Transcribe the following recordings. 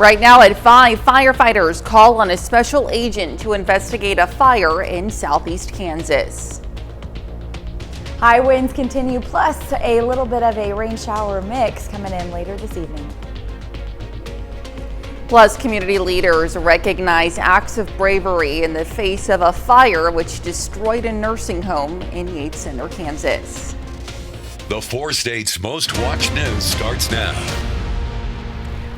Right now at 5, firefighters call on a special agent to investigate a fire in southeast Kansas. High winds continue, plus a little bit of a rain shower mix coming in later this evening. Plus, community leaders recognize acts of bravery in the face of a fire which destroyed a nursing home in Yates Center, Kansas. The 4 states' most watched news starts now.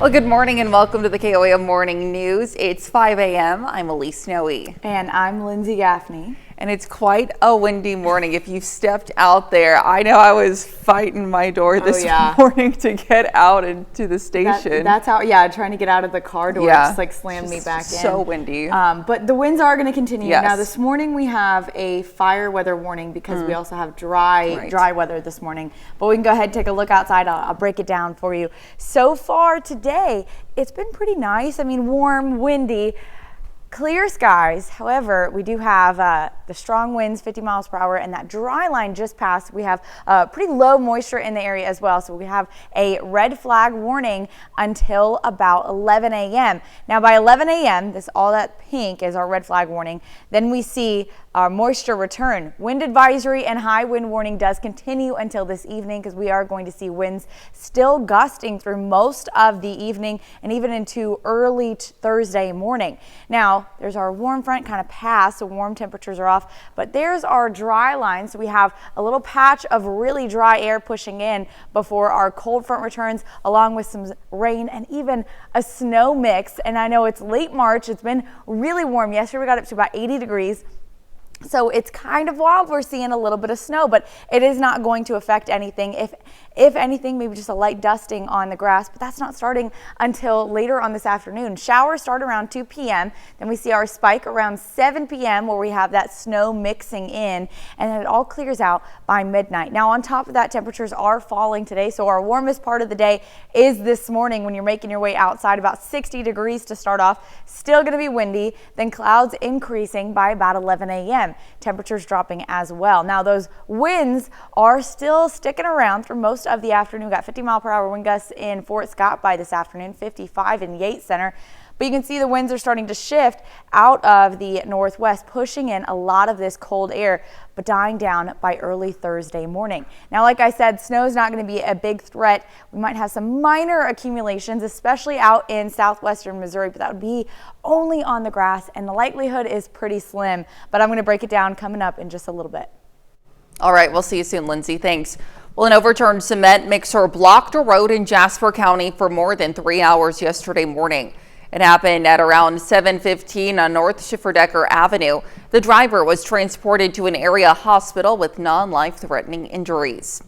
Well, good morning and welcome to the KOAM Morning News. It's 5 a.m. I'm Elise Snowy. And I'm Lindsay Gaffney. And it's quite a windy morning. If you've stepped out there, I know I was fighting my door this morning to get out into the station. That's how, trying to get out of the car door. Just like slammed me back in. So windy. But the winds are going to continue. Yes. Now this morning we have a fire weather warning because we also have dry weather this morning. But we can go ahead and take a look outside. I'll break it down for you. So far today, it's been pretty nice. I mean, warm, windy. Clear skies. However, we do have the strong winds, 50 miles per hour, and that dry line just passed. We have pretty low moisture in the area as well. So we have a red flag warning until about 11 a.m. Now by 11 a.m., all that pink is our red flag warning. Then we see our moisture return. Wind advisory and high wind warning does continue until this evening because we are going to see winds still gusting through most of the evening and even into early Thursday morning. Now, there's our warm front kind of passed, so warm temperatures are off, but there's our dry line. So we have a little patch of really dry air pushing in before our cold front returns, along with some rain and even a snow mix. And I know it's late March. It's been really warm. Yesterday we got up to about 80 degrees. So it's kind of wild. We're seeing a little bit of snow, but it is not going to affect anything. If anything, maybe just a light dusting on the grass, but that's not starting until later on this afternoon. Showers start around 2 p.m. Then we see our spike around 7 p.m. where we have that snow mixing in, and then it all clears out by midnight. Now on top of that, temperatures are falling today. So our warmest part of the day is this morning when you're making your way outside, about 60 degrees to start off. Still going to be windy, then clouds increasing by about 11 a.m. Temperatures dropping as well. Now those winds are still sticking around through most of the afternoon. We got 50 mile per hour wind gusts in Fort Scott by this afternoon, 55 in Yates Center. But you can see the winds are starting to shift out of the northwest, pushing in a lot of this cold air, but dying down by early Thursday morning. Now, like I said, snow is not going to be a big threat. We might have some minor accumulations, especially out in southwestern Missouri, but that would be only on the grass, and the likelihood is pretty slim. But I'm going to break it down coming up in just a little bit. All right, we'll see you soon, Lindsay. Thanks. Well, an overturned cement mixer blocked a road in Jasper County for more than 3 hours yesterday morning. It happened at around 7:15 on North Schifferdecker Avenue. The driver was transported to an area hospital with non-life-threatening injuries.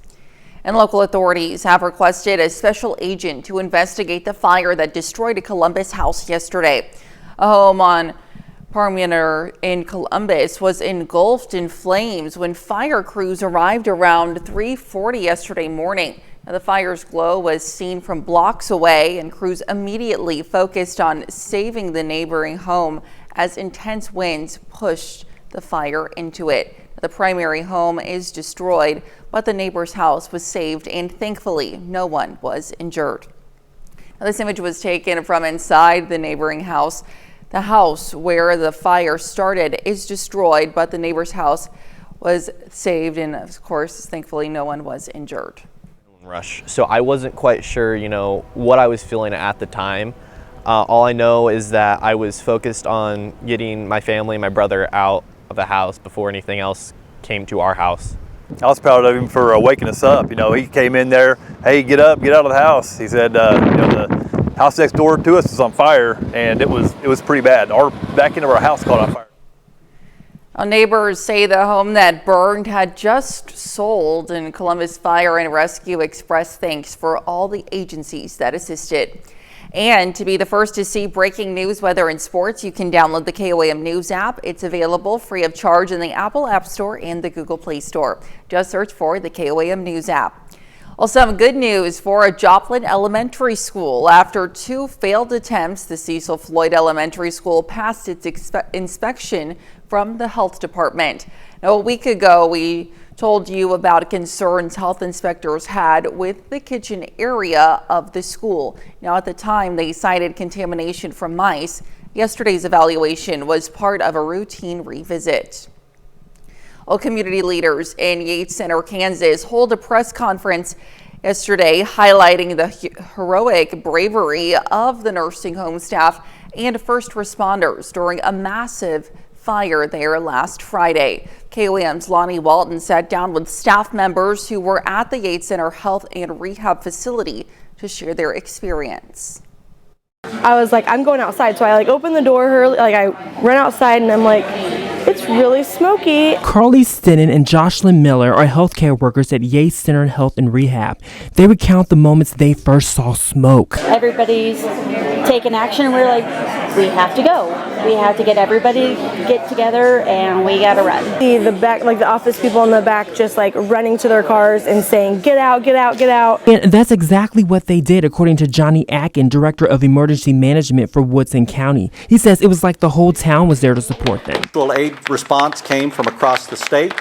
And local authorities have requested a special agent to investigate the fire that destroyed a Columbus house yesterday. A home on Parmenter in Columbus was engulfed in flames when fire crews arrived around 3:40 yesterday morning. Now, the fire's glow was seen from blocks away, and crews immediately focused on saving the neighboring home as intense winds pushed the fire into it. The primary home is destroyed, but the neighbor's house was saved, and thankfully no one was injured. Now, this image was taken from inside the neighboring house. The house where the fire started is destroyed, but the neighbor's house was saved, and of course, thankfully no one was injured. Rush. So I wasn't quite sure, what I was feeling at the time. All I know is that I was focused on getting my family and my brother out of the house before anything else came to our house. I was proud of him for waking us up. He came in there, hey, get up, get out of the house. He said, the house next door to us is on fire, and it was pretty bad. Our back end of our house caught on fire. Neighbors say the home that burned had just sold, and Columbus Fire and Rescue expressed thanks for all the agencies that assisted. And to be the first to see breaking news, weather, and sports, you can download the KOAM News app. It's available free of charge in the Apple App Store and the Google Play Store. Just search for the KOAM News app. Well, some good news for a Joplin elementary school. After 2 failed attempts, the Cecil Floyd Elementary School passed its inspection from the health department. Now, a week ago, we told you about concerns health inspectors had with the kitchen area of the school. Now, at the time, they cited contamination from mice. Yesterday's evaluation was part of a routine revisit. Well, community leaders in Yates Center, Kansas, hold a press conference yesterday highlighting the heroic bravery of the nursing home staff and first responders during a massive fire there last Friday. KOAM's Lonnie Walton sat down with staff members who were at the Yates Center Health and Rehab facility to share their experience. I was like, I'm going outside, so I open the door early, I run outside and I'm like, it's really smoky. Carly Stinnen and Jocelyn Miller are healthcare workers at Yates Center Health and Rehab. They recount the moments they first saw smoke. Everybody's taking action, and we're like, we have to go. We have to get everybody get together, and we gotta run. The back, the office people in the back just running to their cars and saying, get out, get out, get out. And that's exactly what they did, according to Johnny Atkin, Director of Emergency Management for Woodson County. He says it was like the whole town was there to support them. Mutual aid response came from across the state,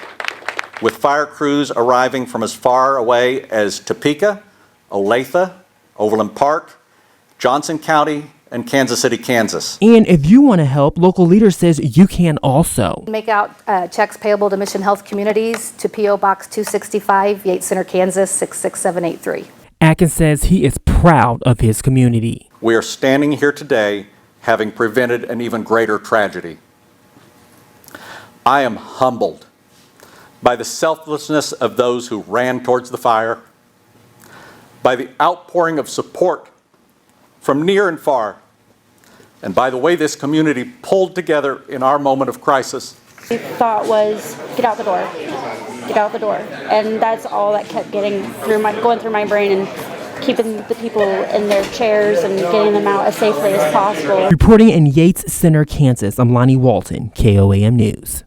with fire crews arriving from as far away as Topeka, Olathe, Overland Park, Johnson County, and Kansas City, Kansas. And if you want to help, local leader says you can also. Make out checks payable to Mission Health Communities to P.O. Box 265, Yates Center, Kansas 66783. Atkins says he is proud of his community. We are standing here today having prevented an even greater tragedy. I am humbled by the selflessness of those who ran towards the fire, by the outpouring of support from near and far, and by the way this community pulled together in our moment of crisis. The thought was, get out the door, get out the door. And that's all that kept going through my brain, and keeping the people in their chairs and getting them out as safely as possible. Reporting in Yates Center, Kansas, I'm Lonnie Walton, KOAM News.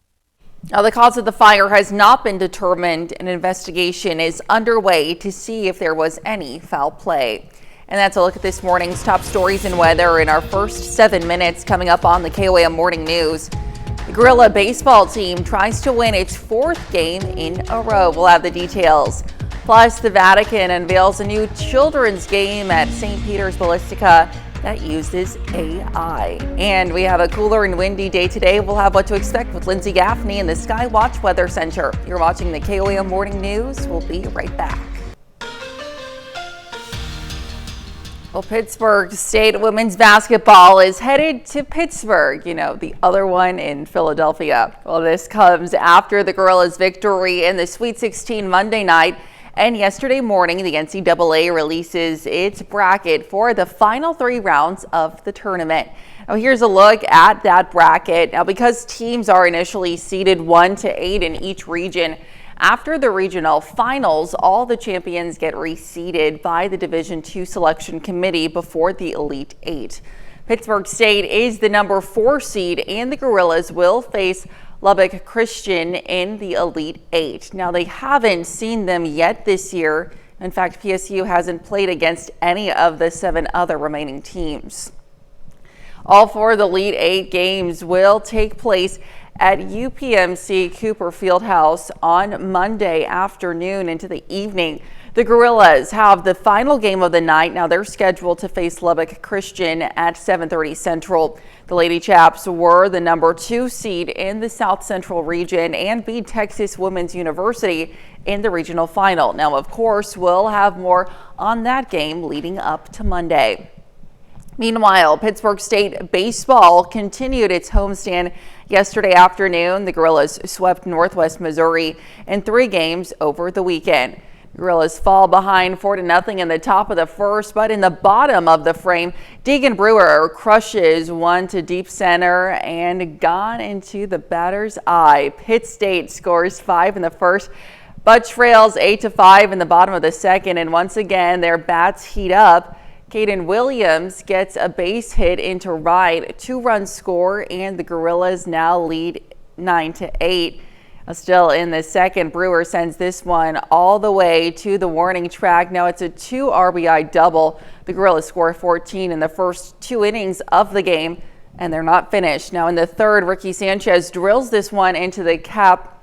Now, the cause of the fire has not been determined. An investigation is underway to see if there was any foul play. And that's a look at this morning's top stories and weather in our first 7 minutes coming up on the KOAM Morning News. The Gorilla baseball team tries to win its 4th game in a row. We'll have the details. Plus, the Vatican unveils a new children's game at St. Peter's Basilica that uses AI. And we have a cooler and windy day today. We'll have what to expect with Lindsay Gaffney in the Skywatch Weather Center. You're watching the KOAM Morning News. We'll be right back. Well, Pittsburgh State women's basketball is headed to Pittsburgh, the other one in Philadelphia. Well, this comes after the Gorillas' victory in the Sweet 16 Monday night. And yesterday morning, the NCAA releases its bracket for the final 3 rounds of the tournament. Now, here's a look at that bracket. Now, because teams are initially seeded 1 to 8 in each region, after the regional finals, all the champions get reseeded by the Division II selection committee before the Elite 8. Pittsburgh State is the number 4 seed, and the Gorillas will face Lubbock Christian in the Elite 8. Now, they haven't seen them yet this year. In fact, PSU hasn't played against any of the 7 other remaining teams. All 4 of the Elite 8 games will take place at UPMC Cooper Fieldhouse on Monday afternoon into the evening. The Gorillas have the final game of the night. Now they're scheduled to face Lubbock Christian at 7:30 Central. The Lady Chaps were the number 2 seed in the South Central region and beat Texas Women's University in the regional final. Now, of course, we'll have more on that game leading up to Monday. Meanwhile, Pittsburgh State baseball continued its homestand yesterday afternoon. The Gorillas swept Northwest Missouri in 3 games over the weekend. Gorillas fall behind 4-0 in the top of the first, but in the bottom of the frame, Deegan Brewer crushes one to deep center and gone into the batter's eye. Pitt State scores 5 in the first, but trails 8-5 in the bottom of the second, and once again their bats heat up. Caden Williams gets a base hit into right, 2-run score, and the Gorillas now lead 9-8. Still in the second, Brewer sends this one all the way to the warning track. Now it's a 2 RBI double. The Gorillas score 14 in the first 2 innings of the game, and they're not finished. Now in the third, Ricky Sanchez drills this one into the cap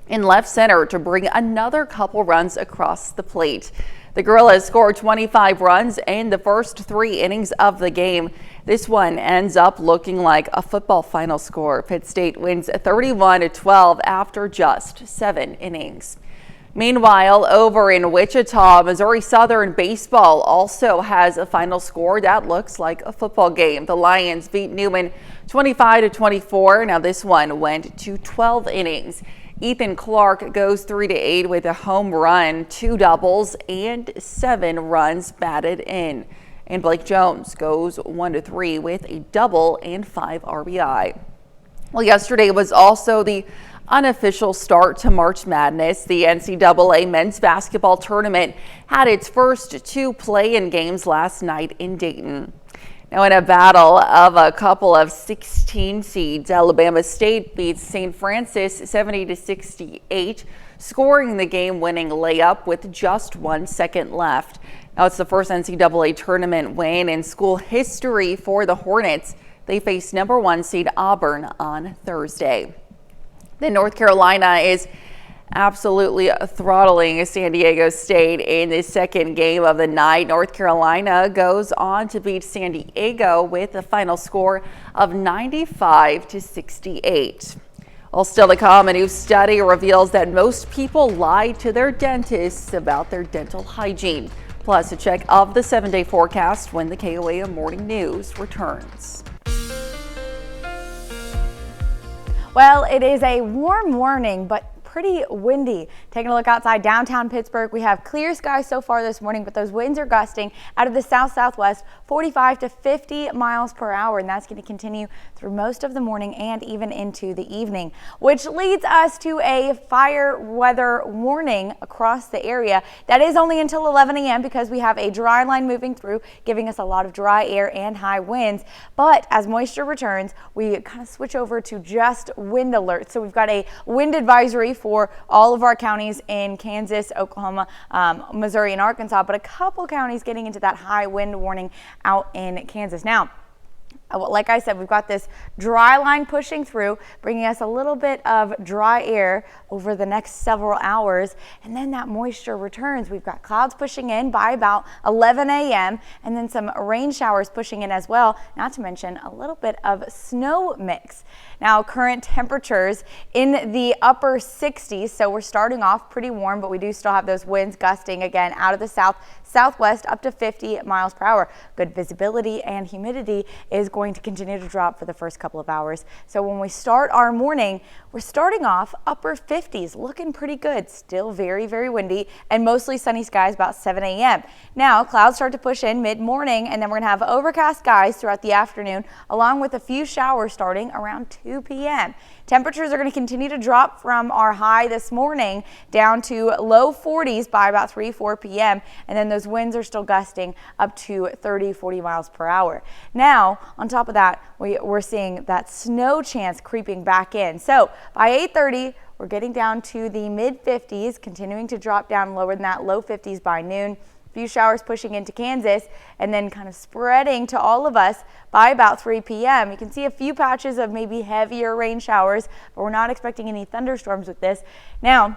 in left center to bring another couple runs across the plate. The Gorillas scored 25 runs in the first 3 innings of the game. This one ends up looking like a football final score. Pitt State wins 31-12 after just 7 innings. Meanwhile, over in Wichita, Missouri Southern baseball also has a final score that looks like a football game. The Lions beat Newman 25-24. Now this one went to 12 innings. Ethan Clark goes 3-8 with a home run, 2 doubles, and 7 runs batted in. And Blake Jones goes 1-3 with a double and 5 RBI. Well, yesterday was also the unofficial start to March Madness. The NCAA men's basketball tournament had its first 2 play-in games last night in Dayton. Now, in a battle of a couple of 16 seeds, Alabama State beats St. Francis 70-68, scoring the game-winning layup with just 1 second left. Now, it's the first NCAA tournament win in school history for the Hornets. They face number 1 seed Auburn on Thursday. Then North Carolina is absolutely throttling San Diego State in the second game of the night. North Carolina goes on to beat San Diego with a final score of 95-68. Well, still to come, a new study reveals that most people lie to their dentists about their dental hygiene. Plus, a check of the 7-day forecast when the KOA Morning News returns. Well, it is a warm morning, but pretty windy. Taking a look outside downtown Pittsburgh, we have clear skies so far this morning, but those winds are gusting out of the south-southwest 45 to 50 miles per hour, and that's going to continue through most of the morning and even into the evening, which leads us to a fire weather warning across the area. That is only until 11 a.m. because we have a dry line moving through, giving us a lot of dry air and high winds. But as moisture returns, we kind of switch over to just wind alerts. So we've got a wind advisory for all of our counties in Kansas, Oklahoma, Missouri, and Arkansas, but a couple counties getting into that high wind warning out in Kansas. Now, like I said, we've got this dry line pushing through, bringing us a little bit of dry air over the next several hours, and then that moisture returns. We've got clouds pushing in by about 11 a.m. and then some rain showers pushing in as well, not to mention a little bit of snow mix. Now, current temperatures in the upper 60s, so we're starting off pretty warm, but we do still have those winds gusting again out of the southwest up to 50 miles per hour. Good visibility and humidity is going to continue to drop for the first couple of hours. So when we start our morning, we're starting off upper 50s, looking pretty good. Still very, very windy and mostly sunny skies about 7 a.m. Now, clouds start to push in mid-morning, and then we're going to have overcast skies throughout the afternoon, along with a few showers starting around 2 p.m. Temperatures are going to continue to drop from our high this morning down to low 40s by about 3-4 p.m. And then those winds are still gusting up to 30-40 miles per hour. Now, on top of that, we're seeing that snow chance creeping back in. So by 8:30, we're getting down to the mid 50s, continuing to drop down lower than that, low 50s by noon. Few showers pushing into Kansas and then kind of spreading to all of us by about 3 p.m. You can see a few patches of maybe heavier rain showers, but we're not expecting any thunderstorms with this. Now,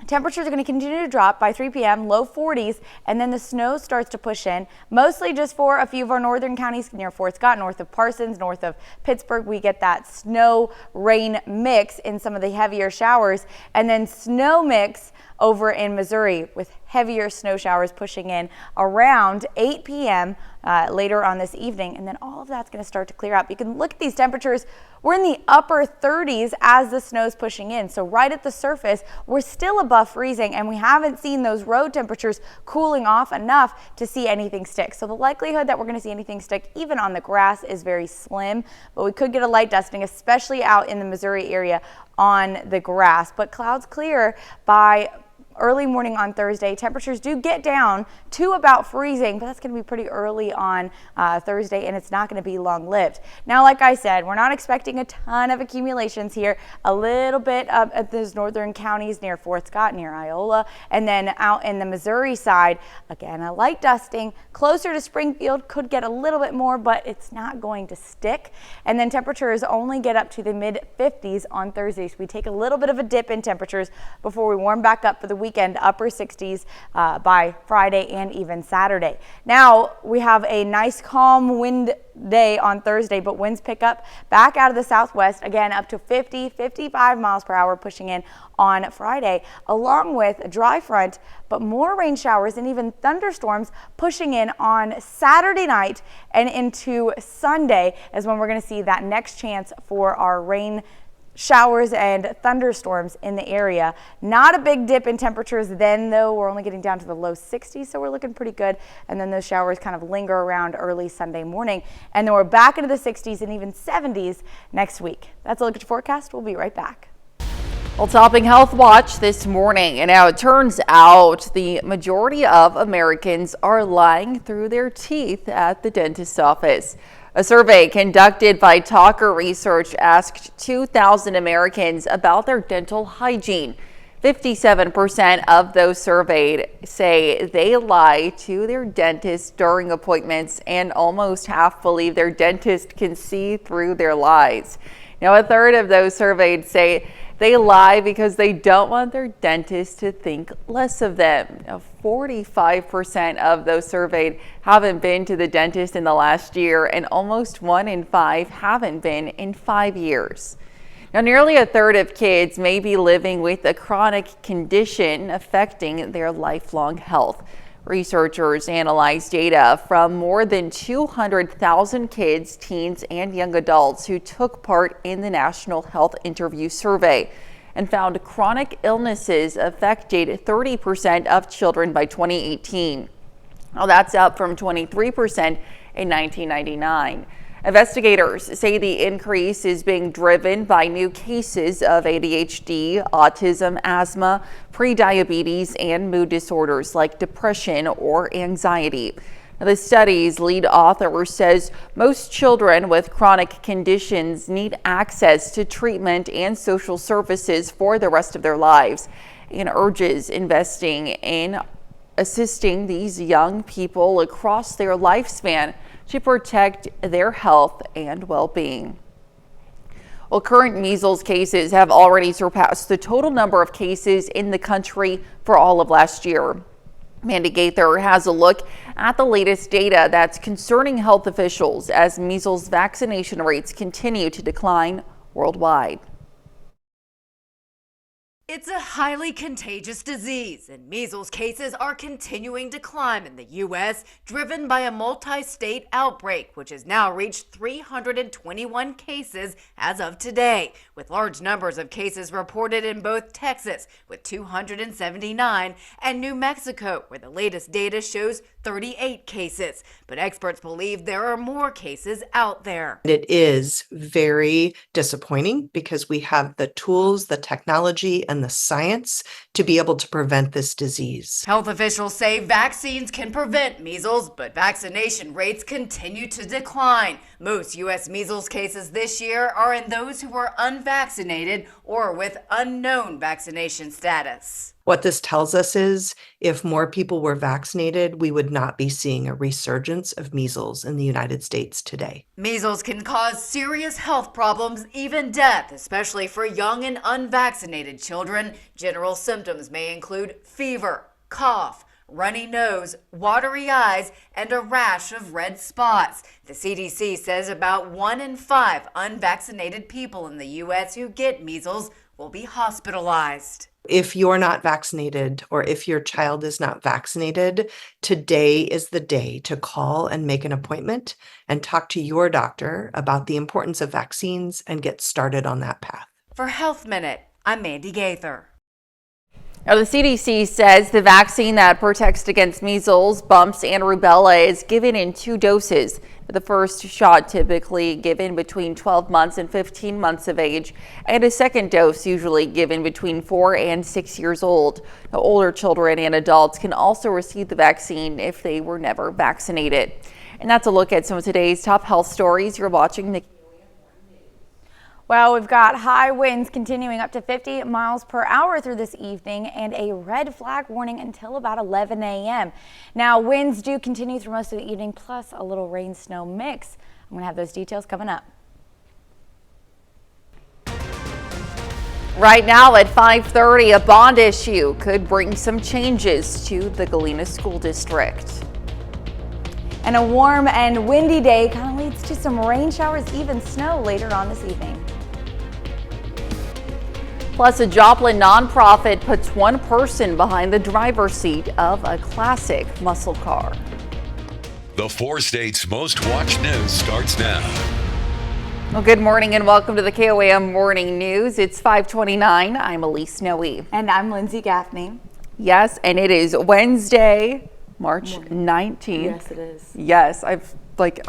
temperatures are going to continue to drop by 3 p.m., low 40s, and then the snow starts to push in, mostly just for a few of our northern counties near Fort Scott, north of Parsons, north of Pittsburgh. We get that snow-rain mix in some of the heavier showers, and then snow mix over in Missouri with heavier snow showers pushing in around 8 p.m. Later on this evening, and then all of that's going to start to clear up. You can look at these temperatures. We're in the upper 30s as the snow's pushing in, so right at the surface we're still above freezing, and we haven't seen those road temperatures cooling off enough to see anything stick. So the likelihood that we're going to see anything stick even on the grass is very slim, but we could get a light dusting, especially out in the Missouri area on the grass. But clouds clear by early morning on Thursday. Temperatures do get down to about freezing, but that's going to be pretty early on Thursday, and it's not going to be long-lived. Now, like I said, we're not expecting a ton of accumulations here. A little bit up at those northern counties near Fort Scott, near Iola, and then out in the Missouri side, again, a light dusting. Closer to Springfield, could get a little bit more, but it's not going to stick. And then temperatures only get up to the mid-50s on Thursday, so we take a little bit of a dip in temperatures before we warm back up for the weekend, upper 60s by Friday and even Saturday. Now we have a nice calm wind day on Thursday, but winds pick up back out of the southwest, again up to 50, 55 miles per hour, pushing in on Friday, along with a dry front, but more rain showers and even thunderstorms pushing in on Saturday night and into Sunday is when we're going to see that next chance for our rain showers and thunderstorms in the area. Not a big dip in temperatures then, though. We're only getting down to the low 60s, so we're looking pretty good. And then those showers kind of linger around early Sunday morning. And then we're back into the 60s and even 70s next week. That's a look at your forecast. We'll be right back. Well, topping Health Watch this morning, and now it turns out the majority of Americans are lying through their teeth at the dentist's office. A survey conducted by Talker Research asked 2,000 Americans about their dental hygiene. 57% of those surveyed say they lie to their dentist during appointments, and almost half believe their dentist can see through their lies. Now, a third of those surveyed say they lie because they don't want their dentist to think less of them. Now, 45% of those surveyed haven't been to the dentist in the last year, and almost 1 in 5 haven't been in 5 years. Now, nearly a third of kids may be living with a chronic condition affecting their lifelong health. Researchers analyzed data from more than 200,000 kids, teens, and young adults who took part in the National Health Interview Survey and found chronic illnesses affected 30% of children by 2018. Now, that's up from 23% in 1999. Investigators say the increase is being driven by new cases of ADHD, autism, asthma, prediabetes, and mood disorders like depression or anxiety. Now, the study's lead author says most children with chronic conditions need access to treatment and social services for the rest of their lives, and urges investing in assisting these young people across their lifespan to protect their health and well-being. Well, current measles cases have already surpassed the total number of cases in the country for all of last year. Mandy Gaither has a look at the latest data that's concerning health officials as measles vaccination rates continue to decline worldwide. It's a highly contagious disease, and measles cases are continuing to climb in the U.S., driven by a multi-state outbreak, which has now reached 321 cases as of today, with large numbers of cases reported in both Texas, with 279, and New Mexico, where the latest data shows 38 cases. But experts believe there are more cases out there. It is very disappointing because we have the tools, the technology, and the science to be able to prevent this disease. Health officials say vaccines can prevent measles, but vaccination rates continue to decline. Most U.S. measles cases this year are in those who were unvaccinated or with unknown vaccination status. What this tells us is if more people were vaccinated, we would not be seeing a resurgence of measles in the United States today. Measles can cause serious health problems, even death, especially for young and unvaccinated children. General symptoms may include fever, cough, runny nose, watery eyes, and a rash of red spots. The CDC says about 1 in 5 unvaccinated people in the U.S. who get measles will be hospitalized. If you're not vaccinated or if your child is not vaccinated, today is the day to call and make an appointment and talk to your doctor about the importance of vaccines and get started on that path. For Health Minute, I'm Mandy Gaither. Now, the CDC says the vaccine that protects against measles, mumps, and rubella is given in 2 doses. The first shot typically given between 12 months and 15 months of age, and a second dose usually given between 4 and 6 years old. Now, older children and adults can also receive the vaccine if they were never vaccinated. And that's a look at some of today's top health stories. You're watching the Well, we've got high winds continuing up to 50 miles per hour through this evening and a red flag warning until about 11 a.m. Now, winds do continue through most of the evening, plus a little rain snow mix. I'm going to have those details coming up. Right now at 5:30, a bond issue could bring some changes to the Galena School District. And a warm and windy day kind of leads to some rain showers, even snow later on this evening. Plus, a Joplin nonprofit puts one person behind the driver's seat of a classic muscle car. The 4 states' most watched news starts now. Well, good morning and welcome to the KOAM Morning News. It's 5:29. I'm Elise Noe. And I'm Lindsay Gaffney. Yes, and it is Wednesday, March 19th. Yes, it is. Yes, I've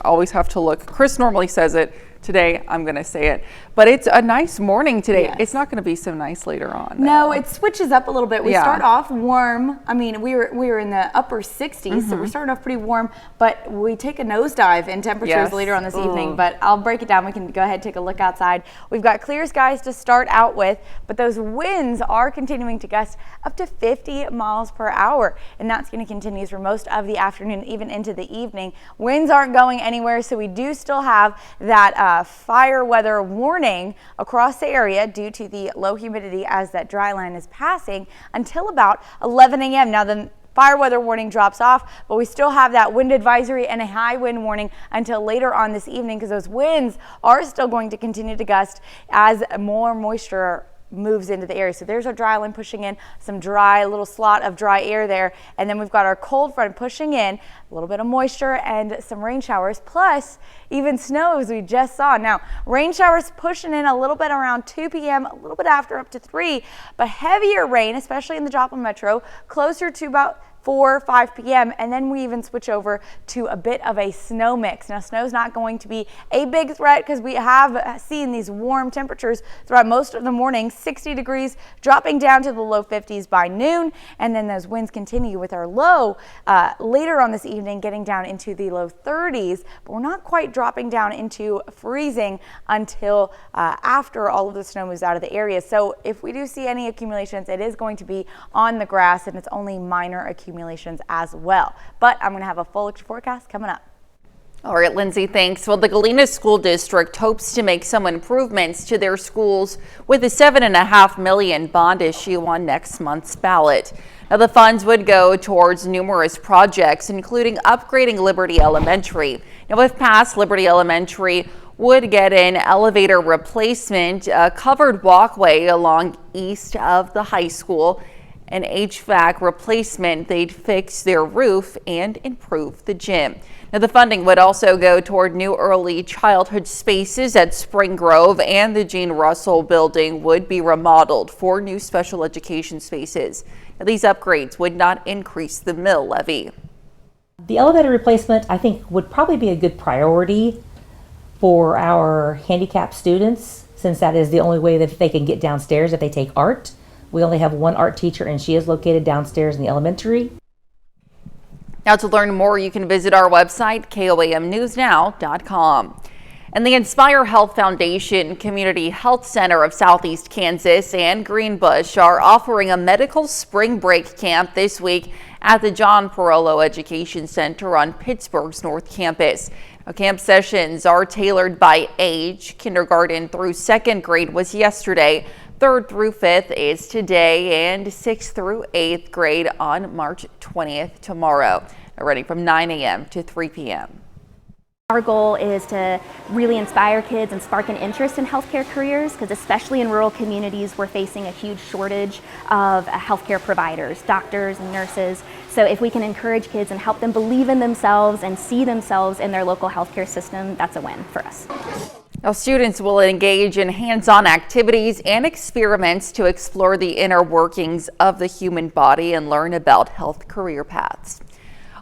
always have to look. Chris normally says it. Today, I'm going to say it. But it's a nice morning today. Yes. It's not going to be so nice later on. No, it switches up a little bit. We Yeah. start off warm. I mean, we were in the upper 60s, so we started off pretty warm, but we take a nosedive in temperatures Yes. later on this evening. But I'll break it down. We can go ahead and take a look outside. We've got clear skies to start out with, but those winds are continuing to gust up to 50 miles per hour, and that's going to continue through most of the afternoon, even into the evening. Winds aren't going anywhere, so we do still have that fire weather warning across the area due to the low humidity as that dry line is passing until about 11 a.m. Now, the fire weather warning drops off, but we still have that wind advisory and a high wind warning until later on this evening because those winds are still going to continue to gust as more moisture moves into the area. So there's our dry line pushing in, some dry, little slot of dry air there. And then we've got our cold front pushing in, a little bit of moisture and some rain showers, plus even snow as we just saw. Now, rain showers pushing in a little bit around 2 p.m., a little bit after up to 3, but heavier rain, especially in the Joplin Metro, closer to about 4 or 5 p.m. and then we even switch over to a bit of a snow mix. Now, snow's not going to be a big threat because we have seen these warm temperatures throughout most of the morning, 60 degrees, dropping down to the low 50s by noon, and then those winds continue with our low later on this evening getting down into the low 30s, but we're not quite dropping down into freezing until after all of the snow moves out of the area. So if we do see any accumulations, it is going to be on the grass, and it's only minor accumulations as well. But I'm going to have a full forecast coming up. All right, Lindsay, thanks. Well, the Galena School District hopes to make some improvements to their schools with a $7.5 million bond issue on next month's ballot. Now, the funds would go towards numerous projects, including upgrading Liberty Elementary. Now, if passed, Liberty Elementary would get an elevator replacement, a covered walkway along east of the high school, an HVAC replacement. They'd fix their roof and improve the gym. Now, the funding would also go toward new early childhood spaces at Spring Grove, and the Gene Russell building would be remodeled for new special education spaces. Now, these upgrades would not increase the mill levy. The elevator replacement, I think, would probably be a good priority for our handicapped students, since that is the only way that they can get downstairs if they take art. We only have one art teacher, and she is located downstairs in the elementary. Now, to learn more, you can visit our website, koamnewsnow.com. And the Inspire Health Foundation Community Health Center of Southeast Kansas and Greenbush are offering a medical spring break camp this week at the John Perolo Education Center on Pittsburgh's North Campus. Now, camp sessions are tailored by age. Kindergarten through 2nd grade was yesterday. 3rd through 5th is today, and 6th through 8th grade on March 20th tomorrow. Running from 9 a.m. to 3 p.m. Our goal is to really inspire kids and spark an interest in healthcare careers, because especially in rural communities, we're facing a huge shortage of healthcare providers, doctors and nurses. So if we can encourage kids and help them believe in themselves and see themselves in their local healthcare system, that's a win for us. Now, students will engage in hands-on activities and experiments to explore the inner workings of the human body and learn about health career paths.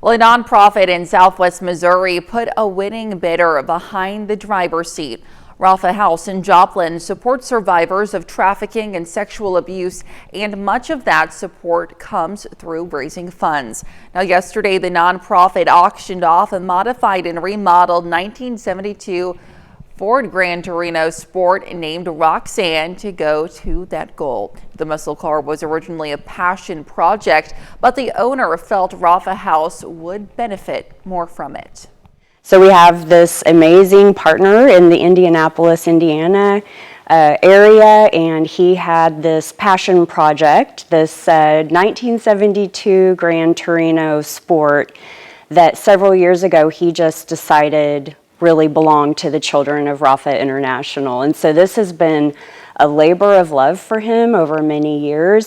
Well, a nonprofit in Southwest Missouri put a winning bidder behind the driver's seat. Rafa House in Joplin supports survivors of trafficking and sexual abuse, and much of that support comes through raising funds. Now, yesterday, the nonprofit auctioned off a modified and remodeled 1972 Ford Gran Torino Sport named Roxanne to go to that goal. The muscle car was originally a passion project, but the owner felt Rafa House would benefit more from it. So we have this amazing partner in the Indianapolis, Indiana area, and he had this passion project, this 1972 Gran Torino Sport that several years ago he just decided really belonged to the children of Rafa International. And so this has been a labor of love for him over many years.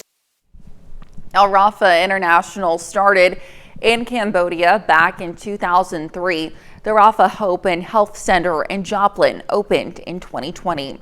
Now, Rafa International started in Cambodia back in 2003. The Rafa Hope and Health Center in Joplin opened in 2020.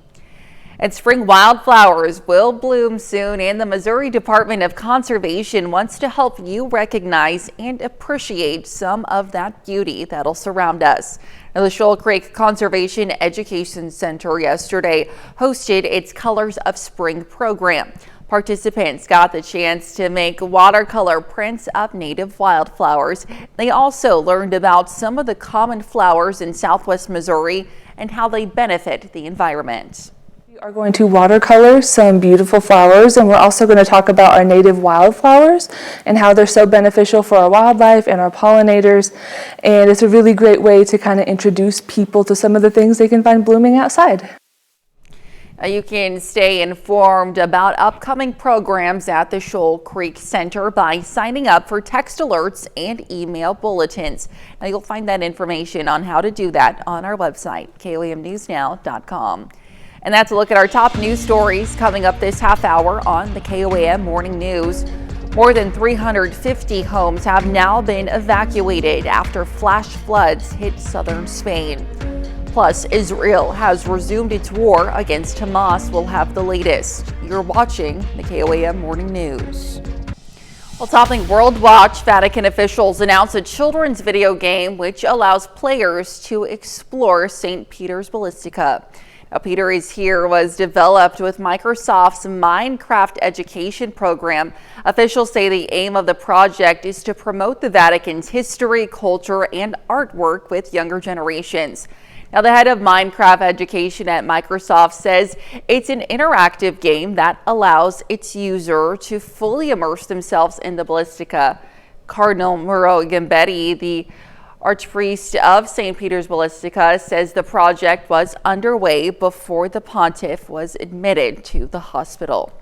And spring wildflowers will bloom soon, and the Missouri Department of Conservation wants to help you recognize and appreciate some of that beauty that'll surround us. Now, the Shoal Creek Conservation Education Center yesterday hosted its Colors of Spring program. Participants got the chance to make watercolor prints of native wildflowers. They also learned about some of the common flowers in Southwest Missouri and how they benefit the environment. We are going to watercolor some beautiful flowers, and we're also going to talk about our native wildflowers and how they're so beneficial for our wildlife and our pollinators. And it's a really great way to kind of introduce people to some of the things they can find blooming outside. You can stay informed about upcoming programs at the Shoal Creek Center by signing up for text alerts and email bulletins. Now, you'll find that information on how to do that on our website, KOAMnewsnow.com. And that's a look at our top news stories coming up this half hour on the KOAM Morning News. More than 350 homes have now been evacuated after flash floods hit southern Spain. Plus, Israel has resumed its war against Hamas. We'll have the latest. You're watching the KOAM Morning News. Well, topping World Watch, Vatican officials announced a children's video game which allows players to explore St. Peter's Basilica. Now, Peter is Here was developed with Microsoft's Minecraft education program. Officials say the aim of the project is to promote the Vatican's history, culture, and artwork with younger generations. Now, the head of Minecraft education at Microsoft says it's an interactive game that allows its user to fully immerse themselves in the Basilica. Cardinal Muro Gambetti, the Archpriest of St. Peter's Basilica, says the project was underway before the pontiff was admitted to the hospital.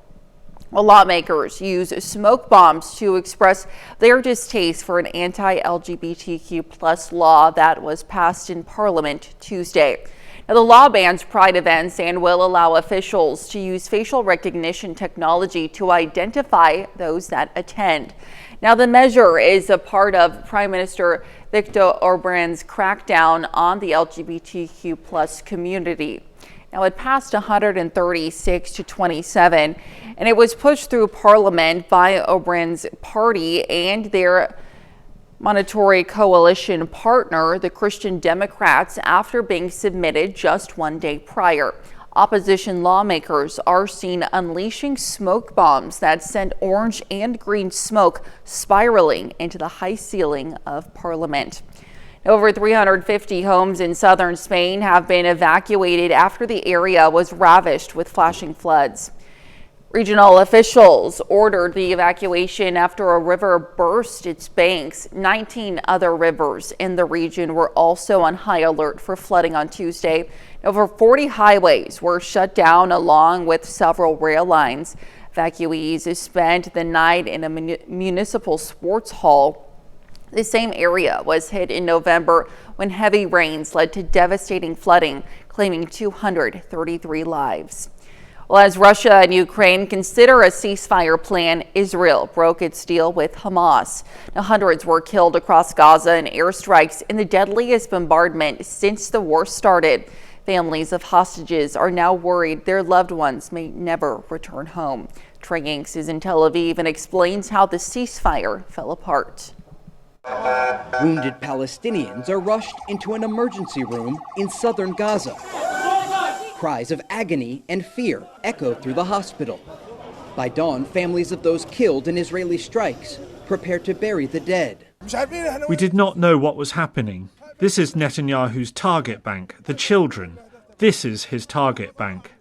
Well, lawmakers use smoke bombs to express their distaste for an anti-LGBTQ+ law that was passed in Parliament Tuesday. Now, the law bans pride events and will allow officials to use facial recognition technology to identify those that attend. Now, the measure is a part of Prime Minister Viktor Orban's crackdown on the LGBTQ+ community. Now, it passed 136 to 27, and it was pushed through Parliament by Orban's party and their monetary coalition partner, the Christian Democrats, after being submitted just one day prior. Opposition lawmakers are seen unleashing smoke bombs that send orange and green smoke spiraling into the high ceiling of Parliament. Over 350 homes in southern Spain have been evacuated after the area was ravished with flashing floods. Regional officials ordered the evacuation after a river burst its banks. 19 other rivers in the region were also on high alert for flooding on Tuesday. Over 40 highways were shut down along with several rail lines. Evacuees spent the night in a municipal sports hall. The same area was hit in November when heavy rains led to devastating flooding, claiming 233 lives. Well, as Russia and Ukraine consider a ceasefire plan, Israel broke its deal with Hamas. Now, hundreds were killed across Gaza in airstrikes in the deadliest bombardment since the war started. Families of hostages are now worried their loved ones may never return home. Trey Yanks is in Tel Aviv and explains how the ceasefire fell apart. Wounded Palestinians are rushed into an emergency room in southern Gaza. Cries of agony and fear echo through the hospital. By dawn, families of those killed in Israeli strikes prepare to bury the dead. We did not know what was happening. This is Netanyahu's target bank, the children. This is his target bank.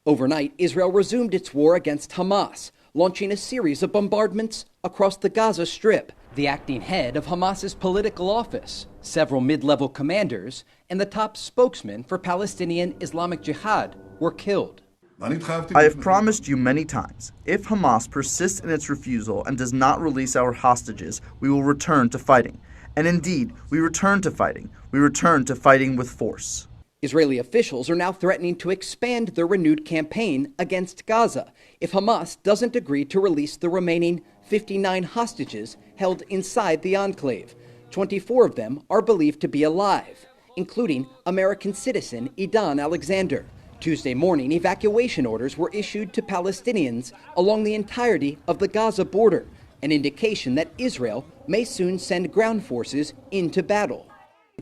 Overnight, Israel resumed its war against Hamas, launching a series of bombardments across the Gaza Strip. The acting head of Hamas's political office, several mid-level commanders, and the top spokesman for Palestinian Islamic Jihad were killed. I have promised you many times, if Hamas persists in its refusal and does not release our hostages, we will return to fighting. And indeed, we return to fighting. We return to fighting with force. Israeli officials are now threatening to expand their renewed campaign against Gaza if Hamas doesn't agree to release the remaining 59 hostages held inside the enclave. 24 of them are believed to be alive, including American citizen Idan Alexander. Tuesday morning, evacuation orders were issued to Palestinians along the entirety of the Gaza border, an indication that Israel may soon send ground forces into battle.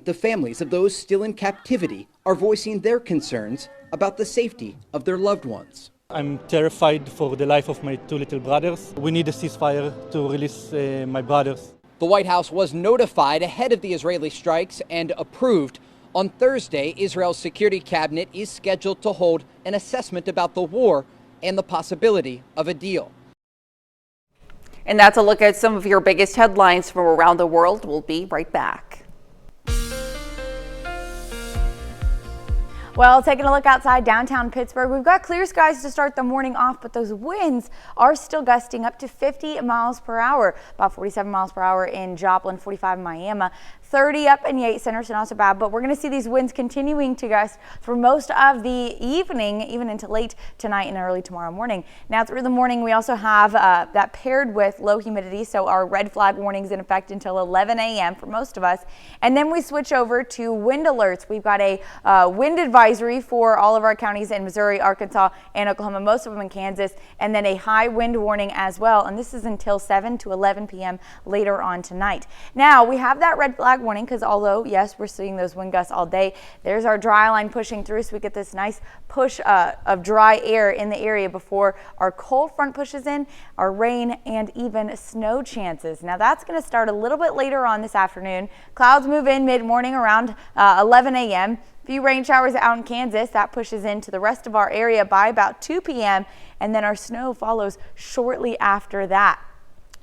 The families of those still in captivity are voicing their concerns about the safety of their loved ones. I'm terrified for the life of my two little brothers. We need a ceasefire to release my brothers. The White House was notified ahead of the Israeli strikes and approved. On Thursday, Israel's security cabinet is scheduled to hold an assessment about the war and the possibility of a deal. And that's a look at some of your biggest headlines from around the world. We'll be right back. Well, taking a look outside downtown Pittsburgh, we've got clear skies to start the morning off, but those winds are still gusting up to 50 miles per hour, about 47 miles per hour in Joplin, 45 in Miami, 30 up in Yates Center, so not so bad, but we're going to see these winds continuing to gust for most of the evening, even into late tonight and early tomorrow morning. Now through the morning, we also have that paired with low humidity, so our red flag warnings in effect until 11 a.m. for most of us, and then we switch over to wind alerts. We've got a wind advisory for all of our counties in Missouri, Arkansas, and Oklahoma, most of them in Kansas, and then a high wind warning as well, and this is until 7 to 11 p.m. later on tonight. Now, we have that red flag warning because although, yes, we're seeing those wind gusts all day, there's our dry line pushing through, so we get this nice push of dry air in the area before our cold front pushes in, our rain, and even snow chances. Now, that's going to start a little bit later on this afternoon. Clouds move in mid-morning around 11 a.m. Few rain showers out in Kansas. That pushes into the rest of our area by about 2 p.m. and then our snow follows shortly after that.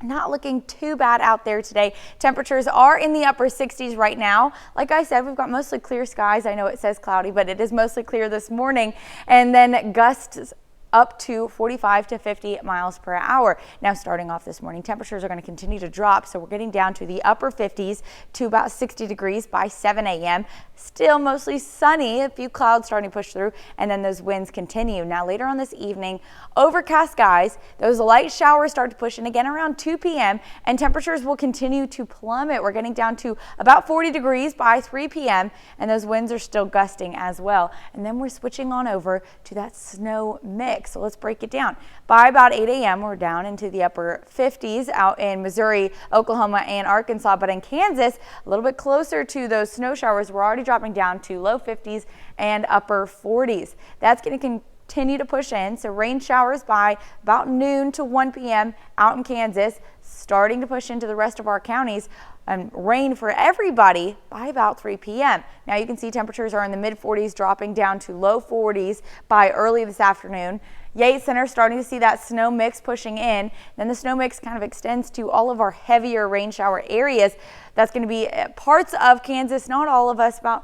Not looking too bad out there today. Temperatures are in the upper 60s right now. Like I said, we've got mostly clear skies. I know it says cloudy, but it is mostly clear this morning. And then gusts up to 45 to 50 miles per hour. Now, starting off this morning, temperatures are going to continue to drop, so we're getting down to the upper 50s to about 60 degrees by 7 a.m. Still mostly sunny, a few clouds starting to push through, and then those winds continue. Now, later on this evening, overcast skies, those light showers start to push in again around 2 p.m., and temperatures will continue to plummet. We're getting down to about 40 degrees by 3 p.m., and those winds are still gusting as well. And then we're switching on over to that snow mix. So let's break it down. By about 8 a.m., we're down into the upper 50s out in Missouri, Oklahoma, and Arkansas. But in Kansas, a little bit closer to those snow showers, we're already dropping down to low 50s and upper 40s. That's going to continue to push in. So rain showers by about noon to 1 p.m. out in Kansas, starting to push into the rest of our counties. And rain for everybody by about 3 p.m. Now you can see temperatures are in the mid 40s, dropping down to low 40s by early this afternoon. Yates Center starting to see that snow mix pushing in. Then the snow mix kind of extends to all of our heavier rain shower areas. That's going to be parts of Kansas, not all of us, about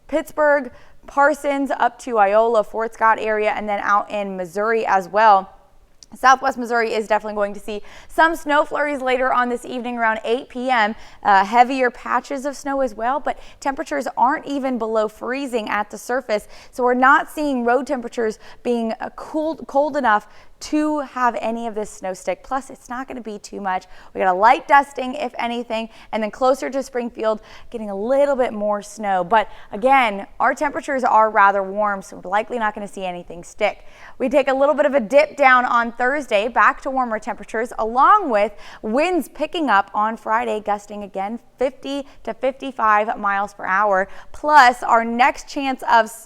Pittsburgh, Parsons, up to Iola, Fort Scott area, and then out in Missouri as well. Southwest Missouri is definitely going to see some snow flurries later on this evening around 8 p.m. Heavier patches of snow as well, but temperatures aren't even below freezing at the surface. So we're not seeing road temperatures being cold enough to have any of this snow stick. Plus, it's not going to be too much. We got a light dusting, if anything, and then closer to Springfield, getting a little bit more snow. But again, our temperatures are rather warm, so we're likely not going to see anything stick. We take a little bit of a dip down on Thursday, back to warmer temperatures, along with winds picking up on Friday, gusting again 50 to 55 miles per hour. Plus, our next chance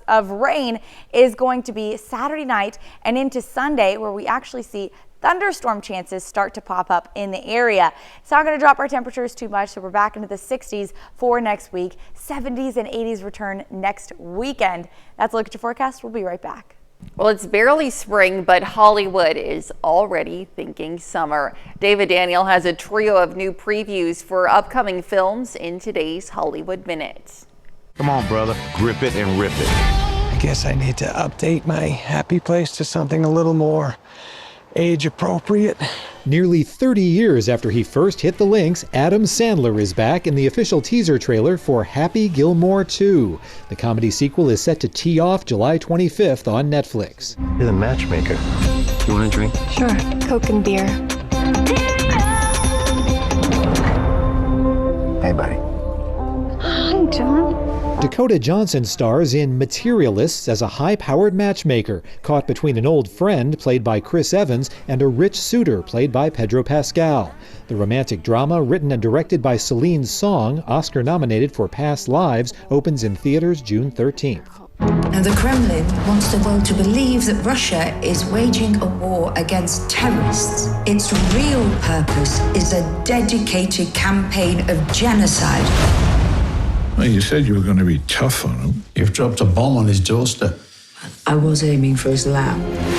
of rain is going to be Saturday night and into Sunday, where we actually see thunderstorm chances start to pop up in the area. It's not going to drop our temperatures too much, so we're back into the 60s for next week. 70s and 80s return next weekend. That's a look at your forecast. We'll be right back. Well, it's barely spring, but Hollywood is already thinking summer. David Daniel has a trio of new previews for upcoming films in today's Hollywood Minute. Come on, brother. Grip it and rip it. I guess I need to update my happy place to something a little more age appropriate. Nearly 30 years after he first hit the links, Adam Sandler is back in the official teaser trailer for Happy Gilmore 2. The comedy sequel is set to tee off July 25th on Netflix. You're the matchmaker. You want a drink? Sure. Coke and beer. Hey, buddy. Hi, John. Dakota Johnson stars in Materialists as a high-powered matchmaker, caught between an old friend, played by Chris Evans, and a rich suitor, played by Pedro Pascal. The romantic drama, written and directed by Celine Song, Oscar-nominated for Past Lives, opens in theaters June 13th. Now, the Kremlin wants the world to believe that Russia is waging a war against terrorists. Its real purpose is a dedicated campaign of genocide. Well, you said you were going to be tough on him. You've dropped a bomb on his doorstep. I was aiming for his lap.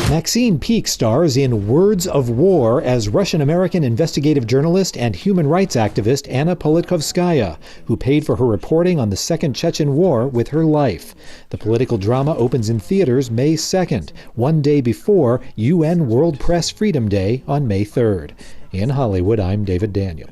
Maxine Peake stars in Words of War as Russian-American investigative journalist and human rights activist Anna Politkovskaya, who paid for her reporting on the Second Chechen War with her life. The political drama opens in theaters May 2nd, one day before UN World Press Freedom Day on May 3rd. In Hollywood, I'm David Daniel.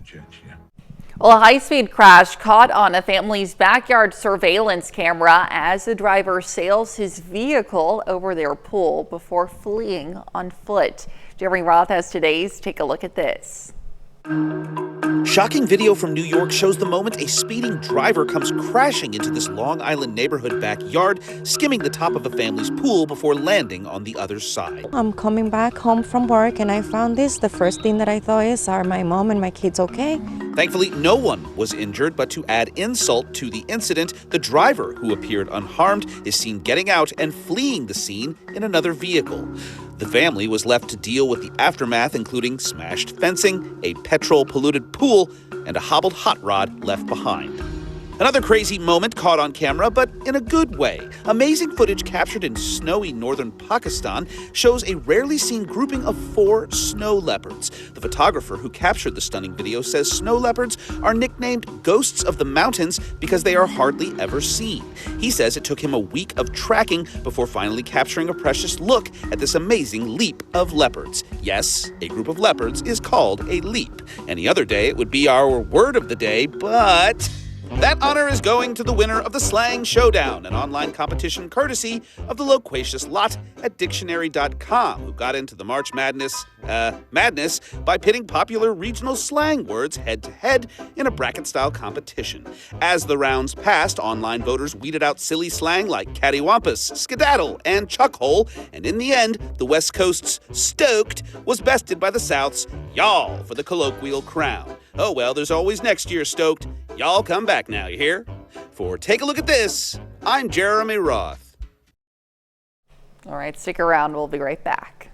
Well, a high-speed crash caught on a family's backyard surveillance camera as the driver sails his vehicle over their pool before fleeing on foot. Jeremy Roth has today's Take a Look at This. Shocking video from New York shows the moment a speeding driver comes crashing into this Long Island neighborhood backyard, skimming the top of a family's pool before landing on the other side. I'm coming back home from work and I found this. The first thing that I thought is, are my mom and my kids okay? Thankfully, no one was injured, but to add insult to the incident, the driver, who appeared unharmed, is seen getting out and fleeing the scene in another vehicle. The family was left to deal with the aftermath, including smashed fencing, a petrol-polluted pool, and a hobbled hot rod left behind. Another crazy moment caught on camera, but in a good way. Amazing footage captured in snowy northern Pakistan shows a rarely seen grouping of 4 snow leopards. The photographer who captured the stunning video says snow leopards are nicknamed ghosts of the mountains because they are hardly ever seen. He says it took him a week of tracking before finally capturing a precious look at this amazing leap of leopards. Yes, a group of leopards is called a leap. Any other day it would be our word of the day, but that honor is going to the winner of the Slang Showdown, an online competition courtesy of the loquacious lot at dictionary.com, who got into the March Madness by pitting popular regional slang words head-to-head in a bracket-style competition. As the rounds passed, online voters weeded out silly slang like cattywampus, skedaddle, and chuckhole, and in the end, the West Coast's stoked was bested by the South's y'all for the colloquial crown. Oh well, there's always next year, stoked. Y'all come back now, you hear? For Take a Look at This, I'm Jeremy Roth. All right, stick around. We'll be right back.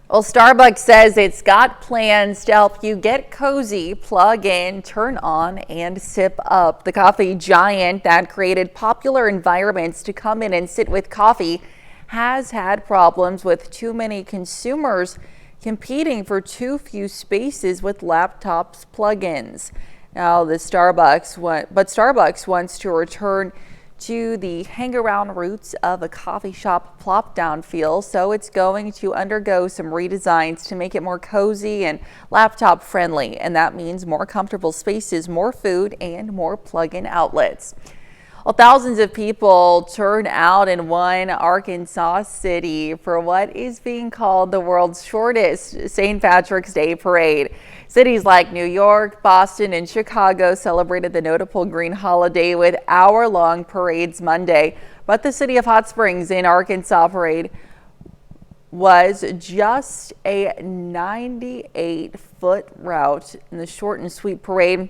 Well, Starbucks says it's got plans to help you get cozy, plug in, turn on, and sip up. The coffee giant that created popular environments to come in and sit with coffee has had problems with too many consumers competing for too few spaces with laptops plug-ins. Now, Starbucks wants to return to the hang-around roots of a coffee shop plop-down feel, so it's going to undergo some redesigns to make it more cozy and laptop friendly, and that means more comfortable spaces, more food, and more plug-in outlets. Well, thousands of people turn out in one Arkansas city for what is being called the world's shortest St. Patrick's Day parade. Cities like New York, Boston, and Chicago celebrated the notable green holiday with hour-long parades Monday, but the City of Hot Springs in Arkansas parade was just a 98-foot route, and the short and sweet parade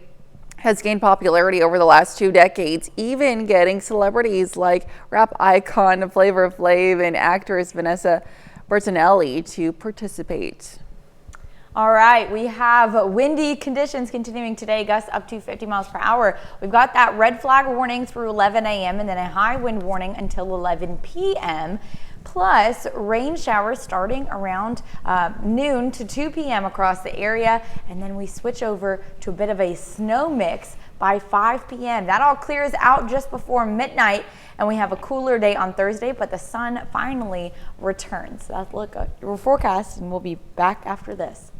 has gained popularity over the last 2 decades, even getting celebrities like rap icon Flavor Flav and actress Vanessa Bertinelli to participate. All right, we have windy conditions continuing today, gusts up to 50 miles per hour. We've got that red flag warning through 11 a.m. and then a high wind warning until 11 p.m. Plus rain showers starting around noon to 2 p.m. across the area, and then we switch over to a bit of a snow mix by 5 p.m. That all clears out just before midnight, and we have a cooler day on Thursday, but the sun finally returns. That's a look at your forecast, and we'll be back after this.